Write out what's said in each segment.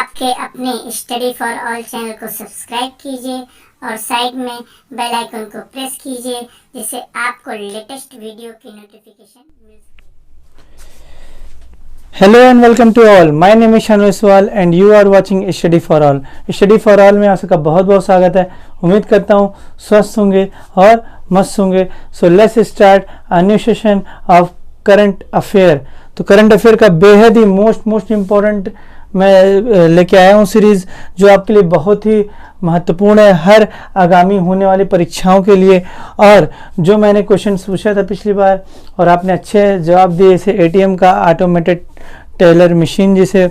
आपके अपने study for all channel को सब्सक्राइब कीजिए और साइड में बेल आइकन को प्रेस कीजिए जिससे आपको लेटेस्ट वीडियो की नोटिफिकेशन मिल सके। Hello and welcome to all, my name is Shanu Iswal and you are watching Study for All. Study for All में आप सबका बहुत बहुत स्वागत है। उम्मीद करता हूँ स्वस्थ होंगे और मस्त होंगे। सो let's start a new session of current affair. तो करंट अफेयर का बेहद ही मोस्ट इम्पोर्टेंट मैं लेके आया हूँ सीरीज, जो आपके लिए बहुत ही महत्वपूर्ण है हर आगामी होने वाली परीक्षाओं के लिए। और जो मैंने क्वेश्चन पूछा था पिछली बार और आपने अच्छे जवाब दिए, जैसे एटीएम का ऑटोमेटेड टेलर मशीन जिसे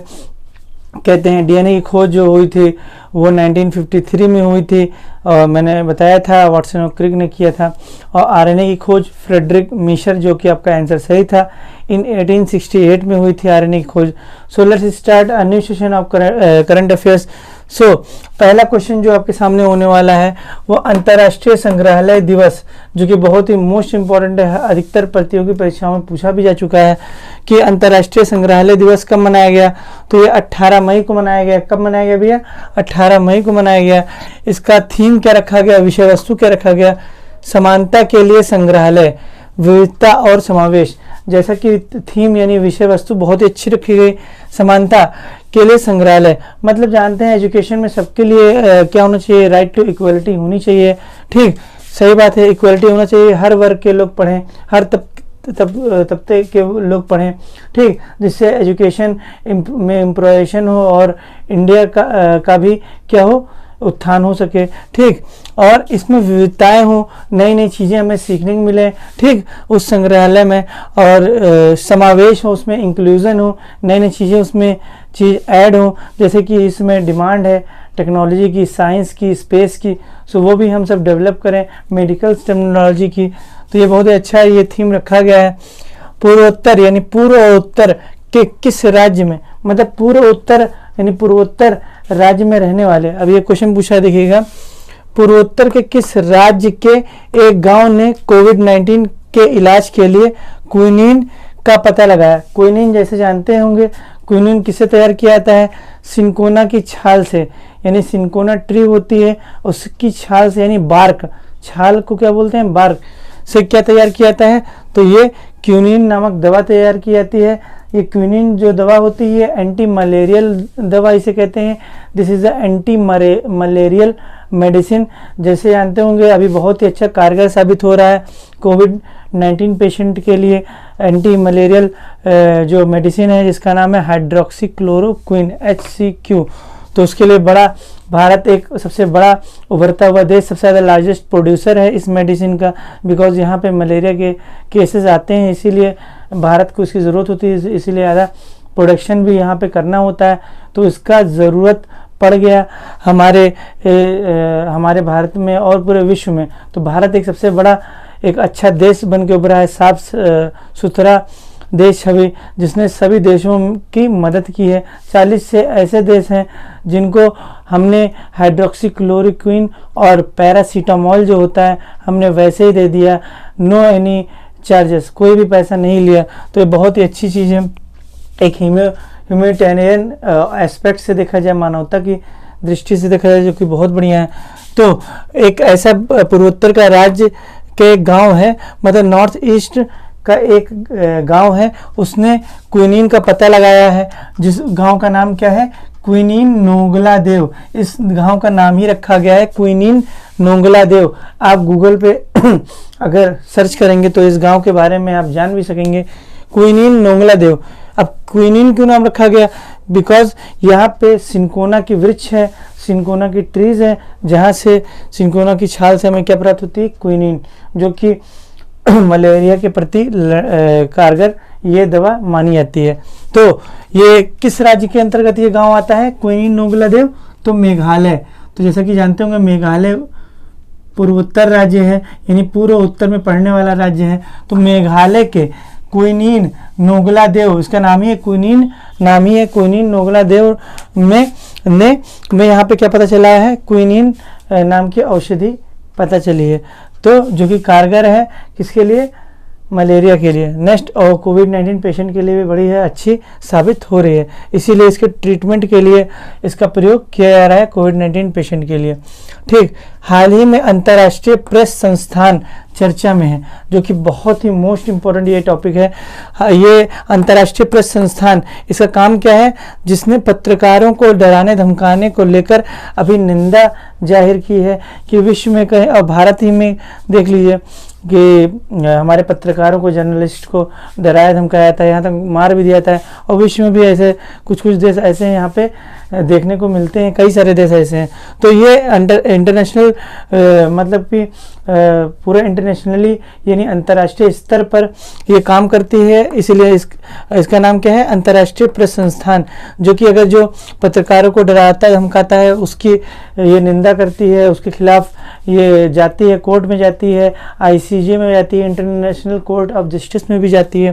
कहते हैं, डीएनए की खोज जो हुई थी वो 1953 में हुई थी और मैंने बताया था, वाटसन और क्रिक ने किया था। और आरएनए की खोज फ्रेडरिक मिशर, जो कि आपका आंसर सही था, इन 1868 में हुई थी आरएनए की खोज। So let's start a new session of current affairs. So पहला क्वेश्चन जो आपके सामने होने वाला है वो अंतर्राष्ट्रीय संग्रहालय दिवस, जो कि बहुत ही मोस्ट इम्पॉर्टेंट है। अधिकतर प्रतियोगी परीक्षाओं में पूछा भी जा चुका है कि अंतर्राष्ट्रीय संग्रहालय दिवस कब मनाया गया। तो ये 18 मई को मनाया गया। कब मनाया गया भैया? 18 मई को मनाया गया। इसका थीम क्या रखा गया, विषय वस्तु क्या रखा गया? समानता के लिए संग्रहालय, विविधता और समावेश। जैसा कि थीम यानी विषय वस्तु बहुत ही अच्छी रखी गई। समानता के लिए संग्रहालय मतलब जानते हैं एजुकेशन में सबके लिए क्या होना चाहिए, राइट टू इक्वलिटी होनी चाहिए। ठीक, सही बात है, इक्वलिटी होना चाहिए। हर वर्ग के लोग पढ़ें, हर तबके के लोग पढ़ें, ठीक, जिससे एजुकेशन में इम्प्रोवेशन हो और इंडिया का भी क्या हो, उत्थान हो सके। ठीक, और इसमें विविधताएं हो, नई नई चीज़ें हमें सीखने को मिले, ठीक, उस संग्रहालय में। और समावेश हो, उसमें इंक्लूजन हो, नई नई चीज़ें उसमें चीज़ ऐड हो, जैसे कि इसमें डिमांड है टेक्नोलॉजी की, साइंस की, स्पेस की, सो वो भी हम सब डेवलप करें, मेडिकल टेक्नोलॉजी की। तो ये बहुत ही अच्छा है, ये थीम रखा गया है। पूर्वोत्तर यानी पूर्व और उत्तर के किस राज्य में, मतलब पूर्व उत्तर यानी पूर्वोत्तर राज्य में रहने वाले। अब ये क्वेश्चन पूछा है, देखिएगा, पूर्वोत्तर के किस राज्य के एक गांव ने कोविड-19 के इलाज के लिए क्विनीन का पता लगाया। क्विनीन जैसे जानते होंगे, क्विनीन किससे तैयार किया जाता है? सिनकोना की छाल से, यानी सिनकोना ट्री होती है उसकी छाल से, यानी बार्क, छाल को क्या बोलते हैं, बार्क से क्या तैयार किया जाता है? तो ये क्विनीन नामक दवा तैयार की जाती है। ये क्विनीन जो दवा होती है एंटी मलेरियल दवा इसे कहते हैं। This is a anti malarial medicine. जैसे जानते होंगे अभी बहुत ही अच्छा कारगर साबित हो रहा है कोविड-19 पेशेंट के लिए। एंटी मलेरियल जो मेडिसिन है जिसका नाम है हाइड्रोक्सीक्लोरोक्विन, HCQ। तो उसके लिए बड़ा भारत एक सबसे बड़ा उभरता हुआ देश, सबसे ज़्यादा लार्जेस्ट प्रोड्यूसर है इस मेडिसिन का, बिकॉज यहाँ पे मलेरिया के केसेस आते हैं, इसीलिए भारत को इसकी ज़रूरत होती है, इसीलिए ज़्यादा प्रोडक्शन भी यहाँ पे करना होता है। तो इसका ज़रूरत पड़ गया हमारे भारत में और पूरे विश्व में। तो भारत एक सबसे बड़ा एक अच्छा देश बन के उभरा है, साफ सुथरा देश अभी, जिसने सभी देशों की मदद की है। 40 से ऐसे देश हैं जिनको हमने हाइड्रोक्सीक्लोरोक्विन और पैरासीटामोल जो होता है हमने वैसे ही दे दिया, नो एनी चार्जेस, कोई भी पैसा नहीं लिया। तो ये बहुत ही अच्छी चीज़ है। एक ह्यूमैनिटेरियन एस्पेक्ट से देखा जाए, मानवता की दृष्टि से देखा जाए, जो कि बहुत बढ़िया है। तो एक ऐसा पूर्वोत्तर का राज्य के गांव है, मतलब नॉर्थ ईस्ट का एक गांव है, उसने क्विनीन का पता लगाया है। जिस गांव का नाम क्या है? क्विनीन नोंगला देव। इस गांव का नाम ही रखा गया है क्विनीन नोंगला देव। आप गूगल पे अगर सर्च करेंगे तो इस गांव के बारे में आप जान भी सकेंगे, क्विनीन नोंगला देव। अब क्विनीन क्यों नाम रखा गया? बिकॉज यहाँ पे सिनकोना की वृक्ष है, सिनकोना की ट्रीज है, जहाँ से सिनकोना की छाल से हमें क्या प्राप्त होती है? क्विनीन, जो कि मलेरिया के प्रति कारगर ये दवा मानी जाती है। तो ये किस राज्य के अंतर्गत ये गांव आता है, क्विनीन नोंगला देव? तो मेघालय। तो जैसा कि जानते होंगे मेघालय पूर्वोत्तर राज्य है, यानी पूर्व उत्तर में पड़ने वाला राज्य है। तो मेघालय के क्विनीन नोंगला देव, इसका नाम ही है क्विनीन, नाम ही है क्विनीन नोंगला देव में यहाँ पे क्या पता चला है? क्विनीन नाम की औषधि पता चली है, तो जो कि कारगर है किसके लिए? मलेरिया के लिए नेक्स्ट और कोविड-19 पेशेंट के लिए भी बड़ी है अच्छी साबित हो रही है, इसीलिए इसके ट्रीटमेंट के लिए इसका प्रयोग किया जा रहा है कोविड-19 पेशेंट के लिए। ठीक, हाल ही में अंतर्राष्ट्रीय प्रेस संस्थान चर्चा में है, जो कि बहुत ही मोस्ट इम्पोर्टेंट ये टॉपिक है। ये अंतर्राष्ट्रीय प्रेस संस्थान, इसका काम क्या है, जिसने पत्रकारों को डराने धमकाने को लेकर अभी निंदा जाहिर की है कि विश्व में कहीं और भारत ही में देख लीजिए कि हमारे पत्रकारों को, जर्नलिस्ट को डराया धमकाया जाता है, यहाँ तक मार भी दिया जाता है। और विश्व में भी ऐसे कुछ देश ऐसे हैं यहाँ पे देखने को मिलते हैं, कई सारे देश ऐसे हैं। तो ये इंटरनेशनल मतलब कि पूरा इंटरनेशनली यानी अंतर्राष्ट्रीय स्तर पर ये काम करती है, इसीलिए इसका नाम क्या है, अंतर्राष्ट्रीय प्रेस संस्थान, जो कि अगर जो पत्रकारों को डराता धमकाता है उसकी ये निंदा करती है, उसके खिलाफ ये जाती है, कोर्ट में जाती है, ICJ में जाती है, इंटरनेशनल कोर्ट ऑफ जस्टिस में भी जाती है।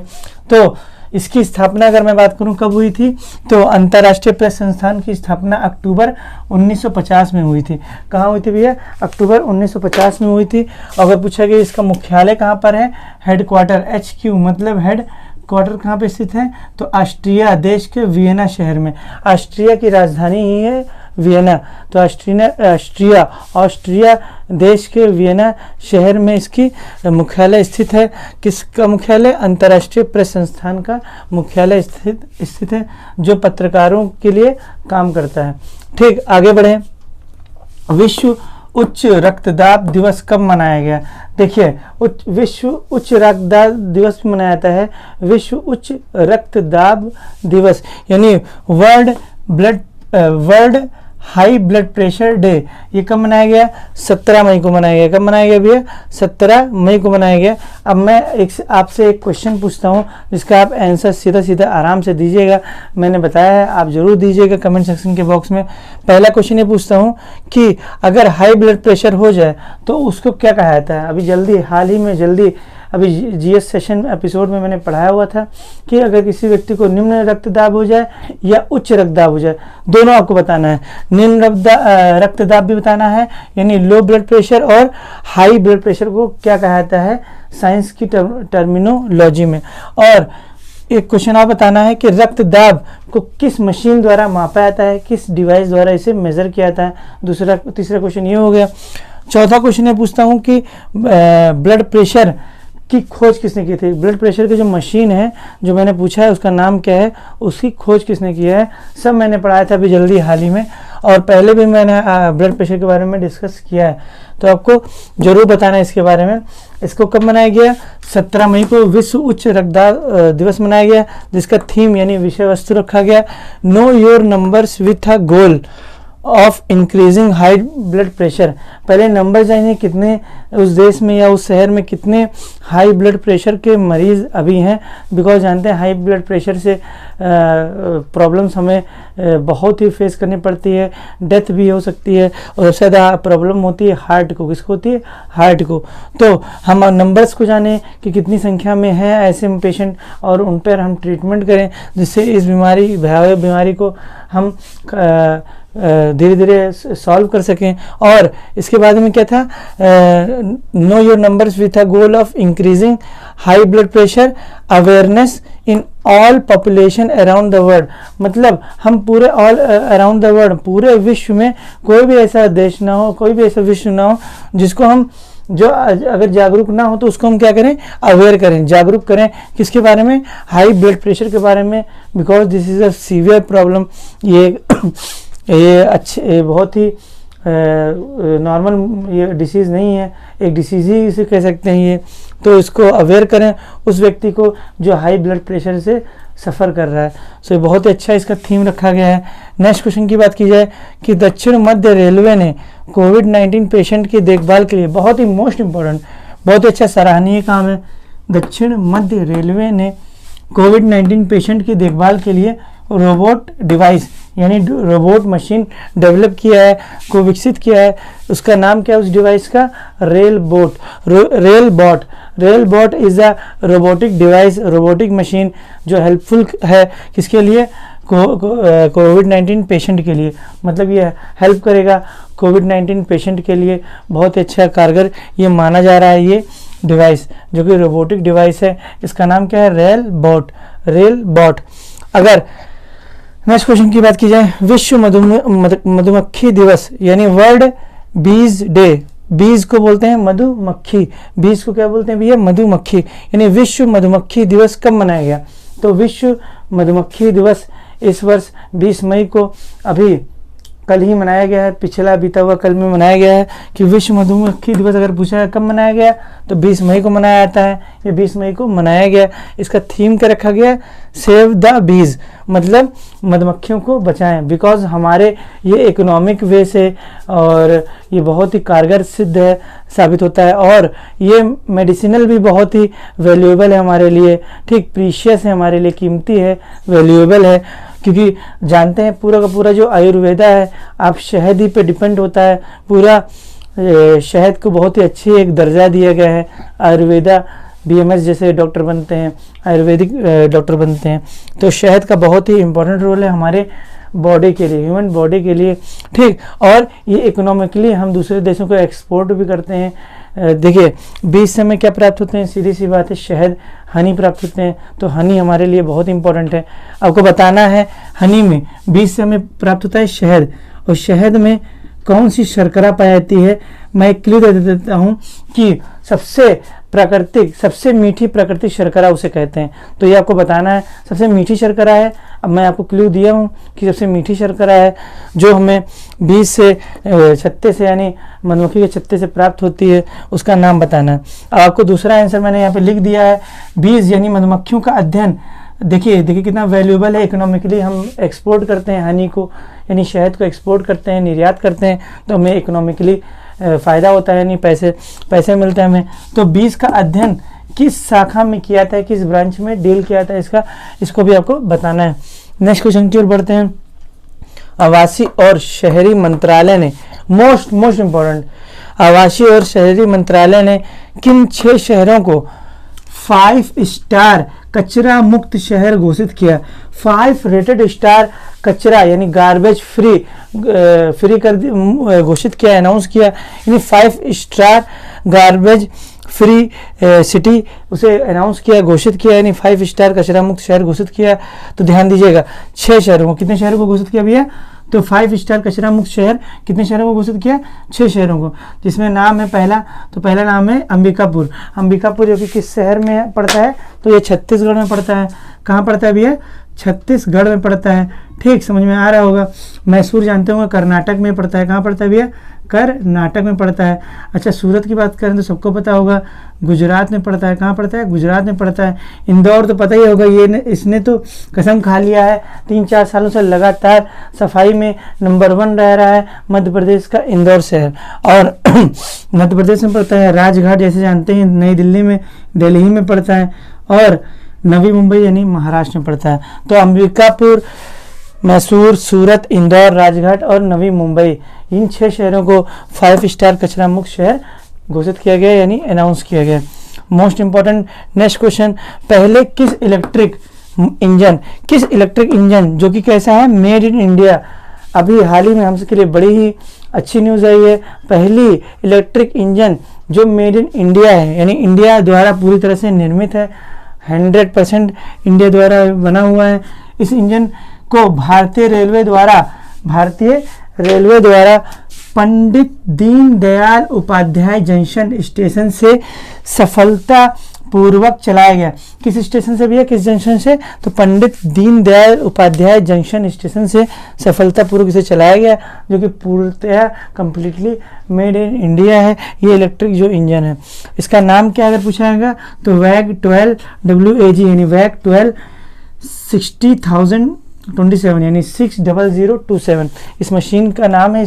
तो इसकी स्थापना अगर मैं बात करूं कब हुई थी, तो अंतर्राष्ट्रीय प्रेस संस्थान की स्थापना अक्टूबर 1950 में हुई थी। कहाँ हुई थी भैया? अक्टूबर 1950 में हुई थी। अगर पूछा गया इसका मुख्यालय कहाँ पर है, हेडक्वार्टर HQ मतलब हेड क्वार्टर कहाँ पे स्थित है, तो ऑस्ट्रिया देश के वियना शहर में। ऑस्ट्रिया की राजधानी ही है वियना, तो ऑस्ट्रिया देश के वियना शहर में इसकी मुख्यालय स्थित है। किसका मुख्यालय? अंतर्राष्ट्रीय प्रेस संस्थान का मुख्यालय स्थित है, जो पत्रकारों के लिए काम करता है। ठीक, आगे बढ़े। विश्व उच्च रक्तदाब दिवस कब मनाया गया? देखिए, विश्व उच्च रक्तदाब दिवस मनाया जाता है, विश्व उच्च रक्तदाब दिवस यानी world high blood pressure day. ये कब मनाया गया? 17 मई को मनाया गया। कब मनाया गया भैया? 17 मई को मनाया गया। अब मैं आपसे एक क्वेश्चन पूछता हूँ, जिसका आप आंसर सीधा सीधा आराम से दीजिएगा। मैंने बताया है, आप जरूर दीजिएगा कमेंट सेक्शन के बॉक्स में। पहला क्वेश्चन ये पूछता हूँ कि अगर हाई ब्लड प्रेशर हो जाए तो उसको क्या कहा जाता है? अभी हाल ही में अभी GS सेशन एपिसोड में मैंने पढ़ाया हुआ था कि अगर किसी व्यक्ति को निम्न रक्तदाब हो जाए या उच्च रक्तदाब हो जाए, दोनों आपको बताना है। निम्न रक्तदाब भी बताना है, यानी लो ब्लड प्रेशर, और हाई ब्लड प्रेशर को क्या कहा जाता है साइंस की टर्मिनोलॉजी में। और एक क्वेश्चन और बताना है कि रक्तदाब को किस मशीन द्वारा मापा जाता है, किस डिवाइस द्वारा इसे मेजर किया जाता है। तीसरा क्वेश्चन ये हो गया। चौथा क्वेश्चन ये पूछता हूँ कि ब्लड प्रेशर की खोज किसने की थी? ब्लड प्रेशर की जो मशीन है जो मैंने पूछा है उसका नाम क्या है, उसकी खोज किसने किया है? सब मैंने पढ़ाया था अभी जल्दी हाल ही में, और पहले भी मैंने ब्लड प्रेशर के बारे में डिस्कस किया है, तो आपको जरूर बताना है इसके बारे में। इसको कब मनाया गया? 17 मई को विश्व उच्च रक्तदाब दिवस मनाया गया, जिसका थीम यानी विषय वस्तु रखा गया know your numbers with a goal of increasing high blood pressure. पहले नंबर जानिए कितने उस देश में या उस शहर में कितने हाई ब्लड प्रेशर के मरीज अभी हैं, बिकॉज जानते हैं हाई ब्लड प्रेशर से प्रॉब्लम्स हमें बहुत ही फेस करनी पड़ती है, डेथ भी हो सकती है, और सबसे ज़्यादा प्रॉब्लम होती है हार्ट को। किसको होती है? हार्ट को। तो हम नंबर्स को जाने कि कितनी संख्या में है ऐसे पेशेंट, और उन पर हम ट्रीटमेंट करें, जिससे इस भयावह बीमारी को हम धीरे धीरे सॉल्व कर सकें। और इसके बाद में क्या था? Know your numbers with a goal of increasing high blood pressure awareness in all population around the world. मतलब हम पूरे ऑल अराउंड द वर्ल्ड, पूरे विश्व में कोई भी ऐसा देश ना हो, कोई भी ऐसा विश्व ना हो जिसको हम जो अगर जागरूक ना हो तो उसको हम क्या करें? अवेयर करें, जागरूक करें। किसके बारे में? हाई ब्लड प्रेशर के बारे में, because this is a severe problem. ये बहुत ही नॉर्मल ये डिसीज़ नहीं है, एक डिसीज़ ही इसे कह सकते हैं ये। तो इसको अवेयर करें उस व्यक्ति को जो हाई ब्लड प्रेशर से सफ़र कर रहा है। सो बहुत ही अच्छा इसका थीम रखा गया है। नेक्स्ट क्वेश्चन की बात की जाए कि दक्षिण मध्य रेलवे ने कोविड-19 पेशेंट की देखभाल के लिए, बहुत ही मोस्ट इम्पोर्टेंट, बहुत ही अच्छा सराहनीय काम है, दक्षिण मध्य रेलवे ने कोविड-19 पेशेंट की देखभाल के लिए रोबोट डिवाइस यानी रोबोट मशीन डेवलप किया है, को विकसित किया है। उसका नाम क्या है उस डिवाइस का? Rail bot is a robotic device, robotic machine जो हेल्पफुल है किसके लिए? कोविड-19 पेशेंट के लिए। मतलब ये हेल्प करेगा कोविड-19 पेशेंट के लिए, बहुत ही अच्छा कारगर ये माना जा रहा है ये। डिवाइस, जो कि रोबोटिक डिवाइस है। इसका नाम क्या है? Rail bot. अगर नेक्स्ट क्वेश्चन की बात की जाए, विश्व मधुमक्खी दिवस यानी वर्ल्ड बीज डे, बीज को बोलते हैं मधुमक्खी, बीज को क्या बोलते हैं भैया? मधुमक्खी। यानी विश्व मधुमक्खी दिवस कब मनाया गया? तो विश्व मधुमक्खी दिवस इस वर्ष 20 मई को अभी कल ही मनाया गया है, पिछला बीता हुआ कल में मनाया गया है। कि विश्व मधुमक्खी दिवस अगर पूछा है कब मनाया गया, तो 20 मई को मनाया जाता है। ये 20 मई को मनाया गया। इसका थीम क्या रखा गया? सेव द बीज, मतलब मधुमक्खियों को बचाएं। बिकॉज हमारे ये इकोनॉमिक वे से और ये बहुत ही कारगर सिद्ध है, साबित होता है, और ये मेडिसिनल भी बहुत ही वैल्यूएबल है हमारे लिए, ठीक, प्रीशियस है हमारे लिए, कीमती है, वैल्यूएबल है। क्योंकि जानते हैं पूरा का पूरा जो आयुर्वेदा है आप शहद ही पे डिपेंड होता है। पूरा शहद को बहुत ही अच्छी एक दर्जा दिया गया है। आयुर्वेदा BMS जैसे डॉक्टर बनते हैं, आयुर्वेदिक डॉक्टर बनते हैं, तो शहद का बहुत ही इम्पोर्टेंट रोल है हमारे बॉडी के लिए, ह्यूमन बॉडी के लिए, ठीक। और ये इकोनॉमिकली हम दूसरे देशों को एक्सपोर्ट भी करते हैं। देखिए बीज से हमें क्या प्राप्त होते हैं? सीधी सी बात है, शहद, हनी प्राप्त होते हैं। तो हनी हमारे लिए बहुत इंपॉर्टेंट है। आपको बताना है, हनी में बीज से हमें प्राप्त होता है शहद, और शहद में कौन सी शर्करा पाई जाती है? मैं एक क्लू दे देता हूँ कि सबसे प्राकृतिक, सबसे मीठी प्राकृतिक शर्करा उसे कहते हैं। तो ये आपको बताना है, सबसे मीठी शर्करा है। अब मैं आपको क्लू दिया हूँ कि सबसे मीठी शर्करा है जो हमें बीज से, छत्ते से, यानी मधुमक्खी के छत्ते से प्राप्त होती है, उसका नाम बताना है। अब आपको दूसरा आंसर मैंने यहाँ पे लिख दिया है, बीज यानी मधुमक्खियों का अध्ययन। देखिए कितना वैल्यूएबल है, इकोनॉमिकली हम एक्सपोर्ट करते हैं हनी को, यानी शहद को एक्सपोर्ट करते हैं, निर्यात करते हैं, तो हमें इकोनॉमिकली फ़ायदा होता है, यानी पैसे मिलते हैं हमें। तो बीज का अध्ययन किस शाखा में किया था, किस ब्रांच में डील किया था इसको भी आपको बताना है। नेक्स्ट क्वेश्चन की ओर बढ़ते हैं। आवासीय और शहरी मंत्रालय ने, मोस्ट इम्पोर्टेंट, आवासीय और शहरी मंत्रालय ने किन 6 शहरों को 5 स्टार कचरा मुक्त शहर घोषित किया? 5 रेटेड स्टार कचरा यानी गार्बेज फ्री कर घोषित किया, अनाउंस किया, यानी 5 स्टार गार्बेज फ्री सिटी उसे अनाउंस किया, घोषित किया, यानी 5 स्टार कचरा मुक्त शहर घोषित किया। तो ध्यान दीजिएगा, 6 शहरों को, कितने शहरों को घोषित किया भैया? तो 5 स्टार कचरा मुक्त शहर कितने शहरों को घोषित किया? 6 शहरों को, जिसमें नाम है पहला, तो पहला नाम है अंबिकापुर। अंबिकापुर जो कि किस शहर में पड़ता है? तो ये छत्तीसगढ़ में पड़ता है। कहाँ पड़ता है भैया? छत्तीसगढ़ में पड़ता है, ठीक, समझ में आ रहा होगा। मैसूर जानते होंगे कर्नाटक में पड़ता है। कहाँ पड़ता है भैया? कर्नाटक में पड़ता है। अच्छा, सूरत की बात करें तो सबको पता होगा गुजरात में पड़ता है। कहाँ पड़ता है? गुजरात में पड़ता है। इंदौर तो पता ही होगा, इसने तो कसम खा लिया है, 3-4 सालों से लगातार सफाई में नंबर 1 रह रहा है, मध्य प्रदेश का इंदौर शहर। और मध्य प्रदेश में पड़ता है राजघाट, जैसे जानते हैं, नई दिल्ली में, दिल्ली में पड़ता है, और नवी मुंबई यानी महाराष्ट्र में पड़ता है। तो अंबिकापुर, मैसूर, सूरत, इंदौर, राजघाट और नवी मुंबई, इन 6 शहरों को 5 स्टार कचरा मुक्त शहर घोषित किया गया, यानी अनाउंस किया गया। मोस्ट इंपॉर्टेंट नेक्स्ट क्वेश्चन, पहले किस इलेक्ट्रिक इंजन जो कि कैसा है? Made in India. अभी हाल ही में हमसे के लिए बड़ी ही अच्छी न्यूज़ आई है, पहली इलेक्ट्रिक इंजन जो मेड इन इंडिया है, यानी इंडिया द्वारा पूरी तरह से निर्मित है, 100% इंडिया द्वारा बना हुआ है। इस इंजन को भारतीय रेलवे द्वारा पंडित दीनदयाल उपाध्याय जंक्शन स्टेशन से सफलता पूर्वक चलाया गया। किस स्टेशन से भैया? किस जंक्शन से? तो पंडित दीनदयाल उपाध्याय जंक्शन स्टेशन से सफलतापूर्वक इसे चलाया गया, जो कि पूर्णतः कंप्लीटली मेड इन इंडिया है। ये इलेक्ट्रिक जो इंजन है, इसका नाम क्या अगर पूछा जाएगा तो वैग 12 WAG, यानी वैग 12 60,027, यानी 60027 इस मशीन का नाम है,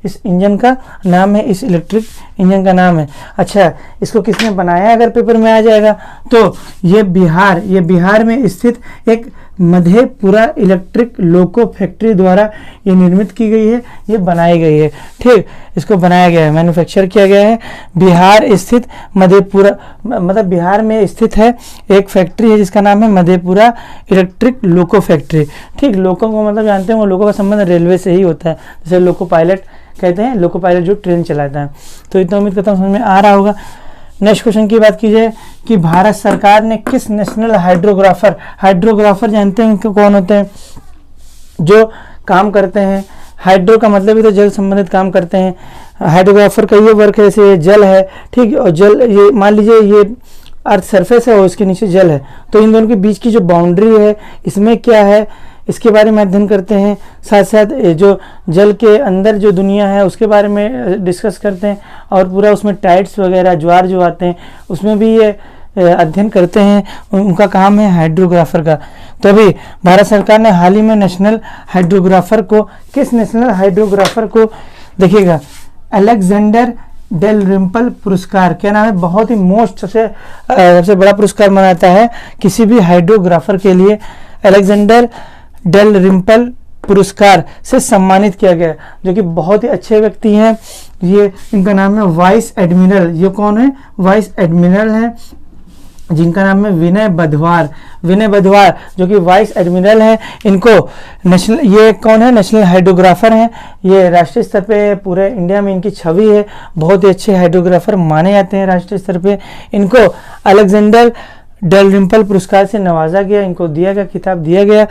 इस इंजन का नाम है, इस इलेक्ट्रिक इंजन का नाम है। अच्छा, इसको किसने बनाया अगर पेपर में आ जाएगा तो ये बिहार में स्थित एक मधेपुरा इलेक्ट्रिक लोको फैक्ट्री द्वारा ये निर्मित की गई है, ये बनाई गई है, ठीक। इसको बनाया गया है, मैन्युफैक्चर किया गया है बिहार स्थित मधेपुरा, मतलब बिहार में स्थित है एक फैक्ट्री है जिसका नाम है मधेपुरा इलेक्ट्रिक लोको फैक्ट्री, ठीक। लोको को मतलब जानते हैं, वो लोको का संबंध रेलवे से ही होता है, जैसे लोको पायलट कहते हैं, लोको पायलट जो ट्रेन चलाता है। तो इतना उम्मीद करता हूँ समझ में आ रहा होगा। नेक्स्ट क्वेश्चन की बात की जाए कि भारत सरकार ने किस नेशनल हाइड्रोग्राफर जानते हैं उनको कौन होते हैं, जो काम करते हैं, हाइड्रो का मतलब ही तो जल संबंधित काम करते हैं। हाइड्रोग्राफर का ये वर्क है, जैसे ये जल है, ठीक है, और जल ये मान लीजिए ये अर्थ सरफेस है और इसके नीचे जल है, तो इन दोनों के बीच की जो बाउंड्री है इसमें क्या है, इसके बारे में अध्ययन करते हैं। साथ साथ जो जल के अंदर जो दुनिया है उसके बारे में डिस्कस करते हैं, और पूरा उसमें टाइड्स वगैरह ज्वार जो आते हैं उसमें भी ये अध्ययन करते हैं। उनका काम है हाइड्रोग्राफर का। तो अभी भारत सरकार ने हाल ही में किस नेशनल हाइड्रोग्राफर को देखिएगा, अलेक्जेंडर डेल रिम्पल पुरस्कार, क्या नाम है, बहुत ही सबसे बड़ा पुरस्कार माना जाता है किसी भी हाइड्रोग्राफर के लिए। अलेक्जेंडर डेल रिम्पल पुरस्कार से सम्मानित किया गया, जो कि बहुत ही अच्छे व्यक्ति हैं। ये इनका नाम है वाइस एडमिरल। ये कौन है, वाइस एडमिरल हैं, जिनका नाम है विनय बधवार, जो कि वाइस एडमिरल हैं। इनको ये कौन है, नेशनल हाइड्रोग्राफर हैं। ये राष्ट्रीय स्तर पे पूरे इंडिया में इनकी छवि है, बहुत ही अच्छे हाइड्रोग्राफर माने जाते हैं राष्ट्रीय स्तर पे। इनको अलेक्जेंडर डेल रिम्पल पुरस्कार से नवाजा गया, इनको दिया गया, खिताब दिया गया,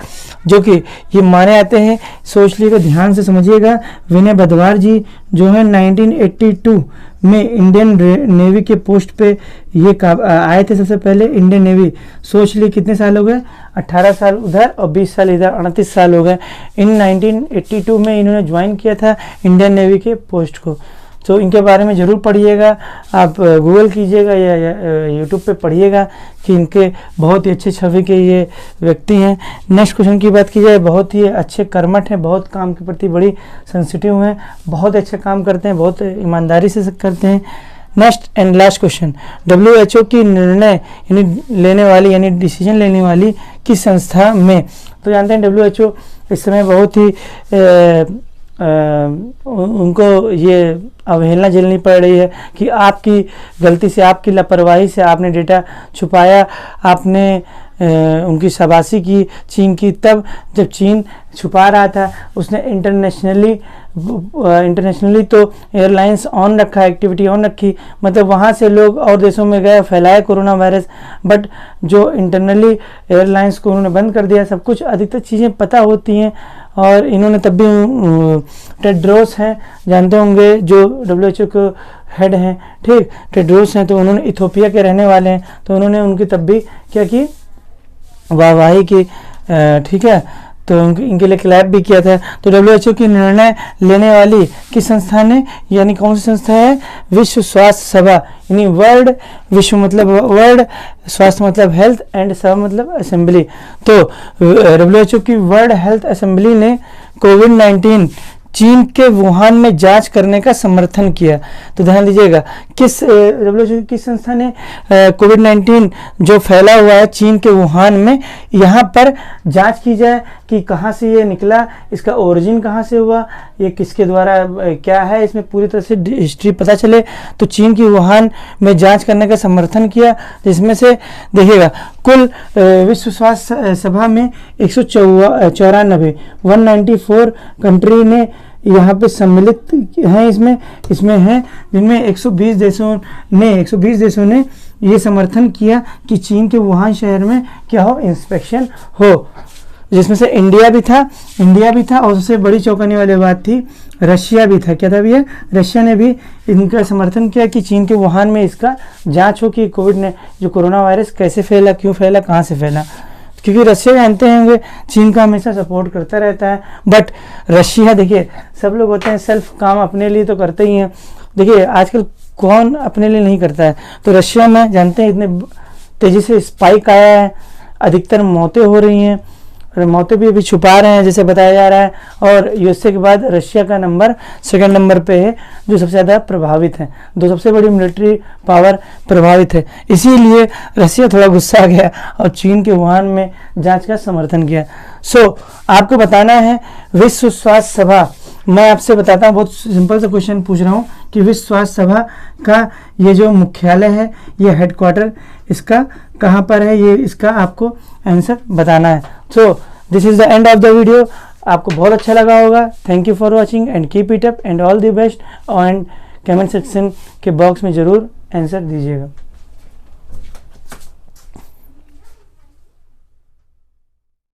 जो कि ये माने जाते हैं। सोच लीजिएगा, ध्यान से समझिएगा। विनय बधवार जी जो है 1982 में इंडियन नेवी के पोस्ट पे ये आए थे सबसे पहले, इंडियन नेवी। सोच ली कितने साल हो गए, 18 साल उधर और 20 साल इधर, 38 साल हो गए। इन 1982 में इन्होंने ज्वाइन किया था इंडियन नेवी के पोस्ट को। तो इनके बारे में ज़रूर पढ़िएगा, आप गूगल कीजिएगा या यूट्यूब पे पढ़िएगा कि इनके बहुत ही अच्छे छवि के ये व्यक्ति हैं। नेक्स्ट क्वेश्चन की बात की जाए, बहुत ही अच्छे कर्मठ हैं, बहुत काम के प्रति बड़ी सेंसिटिव हैं, बहुत अच्छा काम करते हैं, बहुत ईमानदारी से करते हैं। Next and last question, WHO की निर्णय लेने वाली यानी डिसीजन लेने वाली किस संस्था में। तो जानते हैं WHO इस समय बहुत ही उनको ये अवहेलना झेलनी पड़ रही है कि आपकी गलती से, आपकी लापरवाही से आपने डेटा छुपाया, आपने उनकी शाबाशी की चीन की। तब जब चीन छुपा रहा था, उसने इंटरनेशनली तो एयरलाइंस ऑन रखा, एक्टिविटी ऑन रखी, मतलब वहाँ से लोग और देशों में गए, फैलाया कोरोना वायरस, बट जो इंटरनली एयरलाइंस को उन्होंने बंद कर दिया। सब कुछ अधिकतर चीज़ें पता होती हैं, और इन्होंने तब भी टेड्रोस हैं, जानते होंगे, जो WHO के हेड हैं, ठीक, टेड्रोस हैं, तो उन्होंने इथोपिया के रहने वाले हैं, तो उन्होंने उनकी तब भी क्या की, वाहवाही की, ठीक है, तो इनके लिए क्लैप भी किया था। तो WHO की निर्णय लेने वाली किस संस्था ने, यानी कौन सी संस्था है, विश्व स्वास्थ्य सभा, यानी विश्व मतलब वर्ल्ड, स्वास्थ्य मतलब हेल्थ, एंड सभा मतलब असेंबली। तो WHO की वर्ल्ड हेल्थ असेंबली ने कोविड-19 चीन के वुहान में जांच करने का समर्थन किया। तो ध्यान दीजिएगा, WHO की संस्था ने कोविड-19 जो फैला हुआ है चीन के वुहान में, यहाँ पर जांच की जाए कि कहाँ से ये निकला, इसका ओरिजिन कहाँ से हुआ, ये किसके द्वारा क्या है, इसमें पूरी तरह से हिस्ट्री पता चले। तो चीन की वुहान में जांच करने का समर्थन किया, जिसमें से देखिएगा कुल विश्व स्वास्थ्य सभा में 194 कंट्री ने यहाँ पे सम्मिलित हैं, इसमें हैं, जिनमें 120 देशों ने ये समर्थन किया कि चीन के वुहान शहर में क्या हो, इंस्पेक्शन हो, जिसमें से इंडिया भी था, और सबसे बड़ी चौंकाने वाली बात थी रशिया भी था। क्या था भैया, रशिया ने भी इनका समर्थन किया कि चीन के वुहान में इसका जांच हो कि कोविड ने जो कोरोना वायरस कैसे फैला, क्यों फैला, कहाँ से फैला। क्योंकि रशिया जानते होंगे चीन का हमेशा सपोर्ट करता रहता है, बट रशिया, देखिए सब लोग होते हैं सेल्फ काम अपने लिए तो करते ही हैं, देखिए आजकल कौन अपने लिए नहीं करता है। तो रशिया में जानते हैं इतने तेज़ी से स्पाइक आया है, अधिकतर मौतें हो रही हैं, और मौतें भी अभी छुपा रहे हैं जैसे बताया जा रहा है। और यूएसए के बाद रशिया का नंबर सेकंड नंबर पे है, जो सबसे ज़्यादा प्रभावित है, दो सबसे बड़ी मिलिट्री पावर प्रभावित है। इसीलिए रशिया थोड़ा गुस्सा आ गया और चीन के वुहान में जांच का समर्थन किया। आपको बताना है विश्व स्वास्थ्य सभा, मैं आपसे बताता हूँ, बहुत सिंपल सा क्वेश्चन पूछ रहा हूँ कि विश्व स्वास्थ्य सभा का ये जो मुख्यालय है, ये हेडक्वार्टर इसका कहाँ पर है, ये इसका आपको आंसर बताना है। So this is the end of the video. आपको बहुत अच्छा लगा होगा। Thank you for watching and keep it up and all the best. And comment section के बॉक्स में ज़रूर आंसर दीजिएगा।